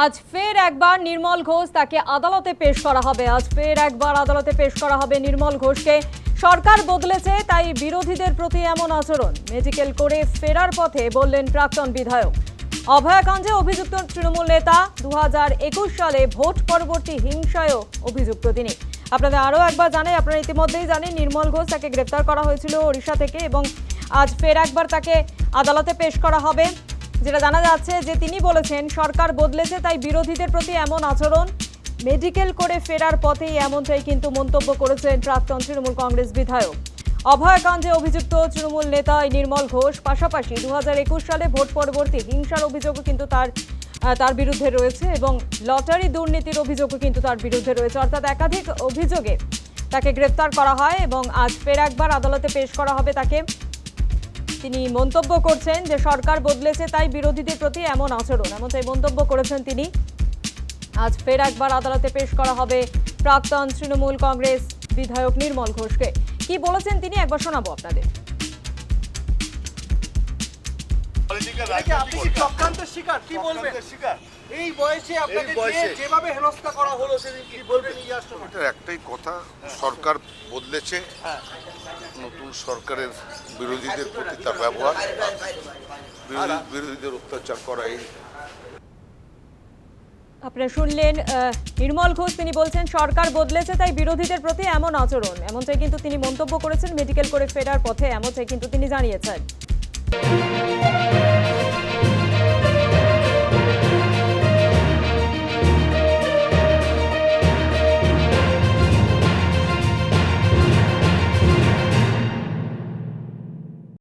আজ ফের একবার নির্মল ঘোষ তাকে আদালতে পেশ করা হবে। আজ ফের একবার আদালতে পেশ করা হবে নির্মল ঘোষকে। সরকার বদলেছে, তাই বিরোধীদের প্রতি এমন আচরণ। মেডিকেল করে ফেরার পথে বললেন প্রাক্তন বিধায়ক। অভয়াকাণ্ডে অভিযুক্ত তৃণমূল নেতা 2021 সালে ভোট পরবর্তী হিংসায়ও অভিযুক্ত তিনি। আপনাদের আরও একবার জানাই, আপনারা ইতিমধ্যেই জানেন নির্মল ঘোষ তাকে গ্রেপ্তার করা হয়েছিল ওড়িশা থেকে এবং আজ ফের একবার তাকে আদালতে পেশ করা হবে। যেটা জানা যাচ্ছে যে তিনি বলেছেন সরকার বদলেছে, তাই বিরোধীদের প্রতি এমন আচরণ। মেডিকেল করে ফেরার পথেই এমনটাই কিন্তু মন্তব্য করেছেন প্রাক্তন তৃণমূল কংগ্রেস বিধায়ক। অভয়াকাণ্ডে অভিযুক্ত তৃণমূল নেতা নির্মল ঘোষ, পাশাপাশি 2021 সালে ভোট পরবর্তী হিংসার অভিযোগও কিন্তু তার বিরুদ্ধে রয়েছে এবং লটারি দুর্নীতির অভিযোগও কিন্তু তার বিরুদ্ধে রয়েছে। অর্থাৎ একাধিক অভিযোগে তাকে গ্রেপ্তার করা হয় এবং আজ ফের একবার আদালতে পেশ করা হবে তাকে। তিনি মন্তব্য করছেন যে সরকার বদলেছে, তাই বিরোধীদের প্রতি এমন আচরণ, এমনটাই মন্তব্য করেছেন তিনি। আজ ফের একবার আদালতে পেশ করা হবে প্রাক্তন তৃণমূল কংগ্রেস বিধায়ক নির্মল ঘোষকে। কি বলেছেন তিনি একবার শোনাবো আপনাদের। একটাই কথা, সরকার বদলেছে, নতুন সরকারের বিরোধীদের প্রতি তার ব্যবহার, বিরোধীদের অত্যাচার করা। আপনারা শুনলেন নির্মল ঘোষ, তিনি বলছেন সরকার বদলেছে, তাই বিরোধীদের প্রতি এমন আচরণ, এমনটাই কিন্তু তিনি মন্তব্য করেছেন। মেডিকেল করে ফেরার পথে এমনটাই কিন্তু তিনি জানিয়েছেন।